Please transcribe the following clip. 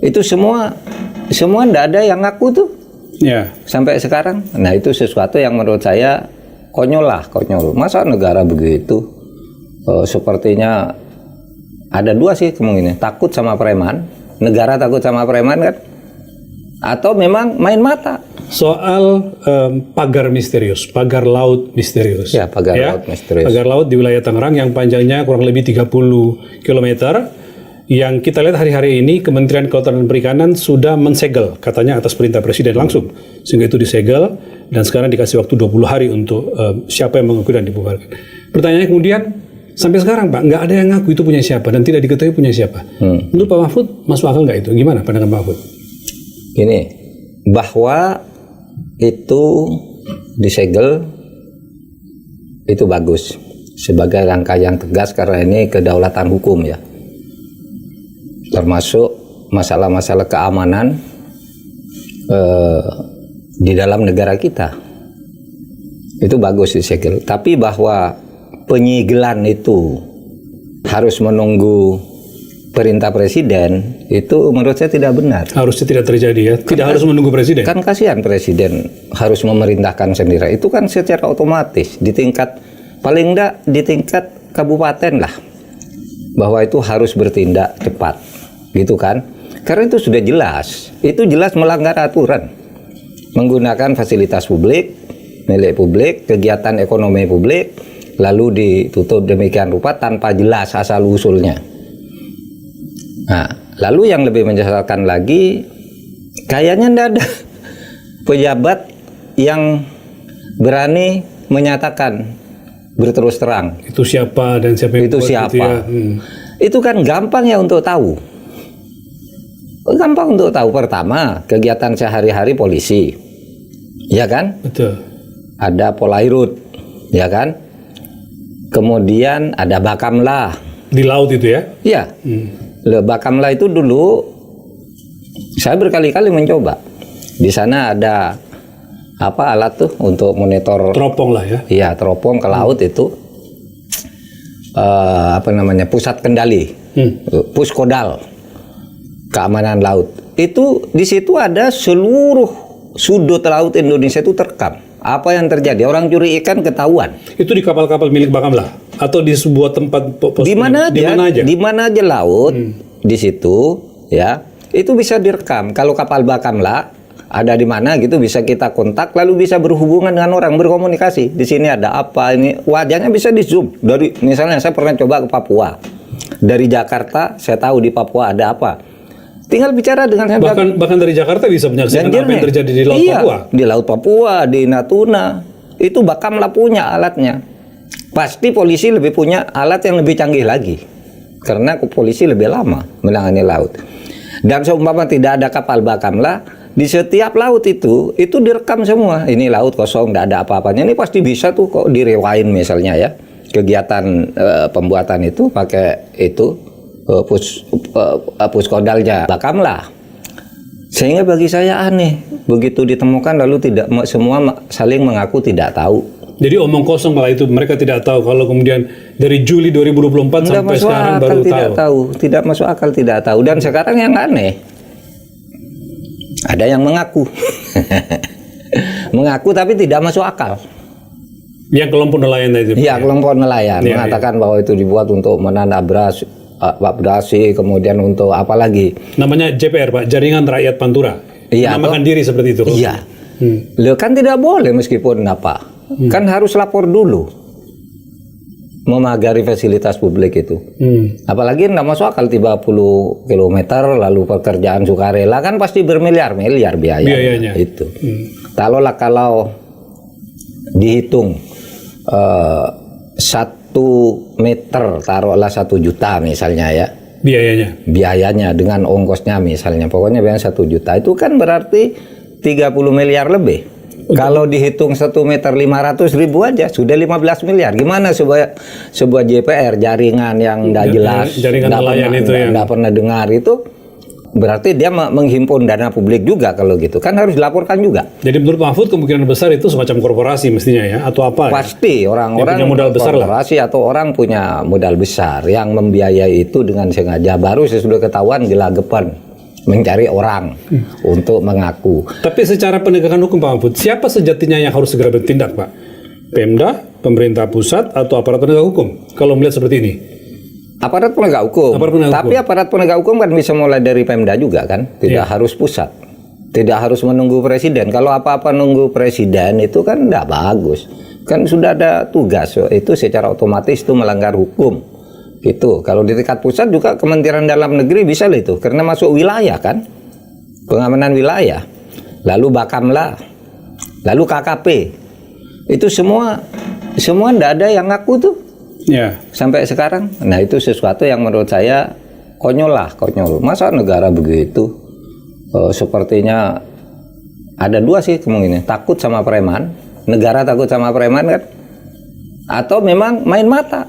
Itu semua tidak ada yang ngaku tuh. Ya. Sampai sekarang. Nah, itu sesuatu yang menurut saya konyol. Masa negara begitu? Sepertinya ada dua sih kemungkinan. Takut sama preman. Negara takut sama preman kan? Atau memang main mata. Soal pagar misterius, pagar laut misterius. Ya, pagar laut misterius. Pagar laut di wilayah Tangerang yang panjangnya kurang lebih 30 km. Yang kita lihat hari-hari ini Kementerian Kelautan dan Perikanan sudah mensegel, katanya atas perintah Presiden langsung. Sehingga itu disegel dan sekarang dikasih waktu 20 hari untuk siapa yang mengakui dan dibubarkan. Pertanyaannya kemudian, sampai sekarang Pak, nggak ada yang ngaku itu punya siapa dan tidak diketahui punya siapa. Menurut Pak Mahfud, masuk akal nggak itu? Gimana pandangan Pak Mahfud? Gini, bahwa itu disegel itu bagus sebagai langkah yang tegas karena ini kedaulatan hukum ya. Termasuk masalah-masalah keamanan di dalam negara kita. Itu bagus disegel. Tapi bahwa penyegelan itu harus menunggu perintah Presiden, itu menurut saya tidak benar. Harusnya tidak terjadi ya, tidak harus menunggu Presiden. Kan kasihan Presiden harus memerintahkan sendiri. Itu kan secara otomatis di tingkat, paling enggak di tingkat kabupaten lah, bahwa itu harus bertindak cepat. Gitu kan? Karena itu sudah jelas. Itu jelas melanggar aturan. Menggunakan fasilitas publik, milik publik, kegiatan ekonomi publik, lalu ditutup demikian rupa tanpa jelas asal-usulnya. Nah, lalu yang lebih menyesalkan lagi, kayaknya tidak ada pejabat yang berani menyatakan berterus terang. Itu siapa dan siapa yang itu buat siapa? Itu, ya? Itu kan gampang ya untuk tahu. Gampang untuk tahu. Pertama, kegiatan sehari-hari polisi, ya kan? Betul. Ada Polairut, ya kan? Kemudian ada Bakamla. Di laut itu ya? Iya. Bakamla itu dulu saya berkali-kali mencoba. Di sana ada apa alat tuh untuk monitor. Teropong lah ya? Iya, teropong ke laut itu. Apa namanya? Pusat kendali. Puskodal. Keamanan laut. Itu di situ ada seluruh sudut laut Indonesia itu terekam. Apa yang terjadi? Orang curi ikan ketahuan. Itu di kapal-kapal milik Bakamla atau di sebuah tempat di mana aja? Di mana aja laut di situ ya. Itu bisa direkam. Kalau kapal Bakamla ada di mana gitu bisa kita kontak lalu bisa berhubungan dengan orang, berkomunikasi. Di sini ada apa ini? Wajahnya bisa di zoom. Dari misalnya saya pernah coba ke Papua. Dari Jakarta saya tahu di Papua ada apa. Tinggal bicara dengan saya. Bahkan dari Jakarta bisa menyaksikan apa yang terjadi di Laut Papua. Di Laut Papua, di Natuna. Itu Bakamla punya alatnya. Pasti polisi lebih punya alat yang lebih canggih lagi. Karena polisi lebih lama menangani laut. Dan seumpama tidak ada kapal Bakamla, di setiap laut itu direkam semua. Ini laut kosong, tidak ada apa-apanya. Ini pasti bisa tuh kok direwain misalnya ya. Kegiatan pembuatan itu pakai itu. Puskodalnya Bakamla. Sehingga bagi saya aneh begitu ditemukan lalu tidak semua saling mengaku tidak tahu. Jadi omong kosong malah itu, mereka tidak tahu kalau kemudian dari Juli 2024 sampai sekarang baru tahu. Tidak masuk akal, tidak tahu. Dan sekarang yang aneh ada yang mengaku mengaku tapi tidak masuk akal. Yang kelompok nelayan itu. Iya, kelompok nelayan mengatakan bahwa itu dibuat untuk menanam beras, kemudian untuk apa lagi? Namanya JPR Pak, Jaringan Rakyat Pantura. Iya, menamakan diri seperti itu. Iya. Loh, kan tidak boleh meskipun apa? Kan harus lapor dulu. Memagari fasilitas publik itu. Apalagi tidak masuk akal 30 km lalu pekerjaan sukarela kan pasti bermiliar-miliar biayanya. Itu. Kalau dihitung 1 meter taruhlah 1 juta misalnya ya biayanya dengan ongkosnya misalnya pokoknya biaya 1 juta itu kan berarti 30 miliar lebih. Kalau dihitung 1 meter 500.000 aja sudah 15 miliar. Gimana sebuah JPR jaringan yang tidak jelas, tidak pernah dengar itu berarti dia menghimpun dana publik juga kalau gitu kan harus dilaporkan juga. Jadi menurut Mahfud kemungkinan besar itu semacam korporasi mestinya ya atau apa? Pasti orang-orang punya modal besar korporasi lah. Atau orang punya modal besar yang membiayai itu dengan sengaja baru sesudah ketahuan gelagapan mencari orang untuk mengaku. Tapi secara penegakan hukum Pak Mahfud, siapa sejatinya yang harus segera bertindak Pak? Pemda, pemerintah pusat, atau aparat penegak hukum? Kalau melihat seperti ini. Aparat penegak hukum. Aparat penegak Tapi hukum. aparat penegak hukum kan bisa mulai dari Pemda juga kan, tidak harus pusat. Tidak harus menunggu presiden. Kalau apa-apa nunggu presiden itu kan tidak bagus. Kan sudah ada tugas, itu secara otomatis itu melanggar hukum. Itu kalau di tingkat pusat juga Kementerian Dalam Negeri bisa lah itu, karena masuk wilayah kan, pengamanan wilayah. Lalu Bakamla, lalu KKP, itu semua tidak ada yang ngaku tuh Ya. sampai sekarang. Nah itu sesuatu yang menurut saya konyol lah, konyol. Masa negara begitu? Sepertinya ada dua sih kemungkinan, takut sama preman, negara takut sama preman kan, atau memang main mata.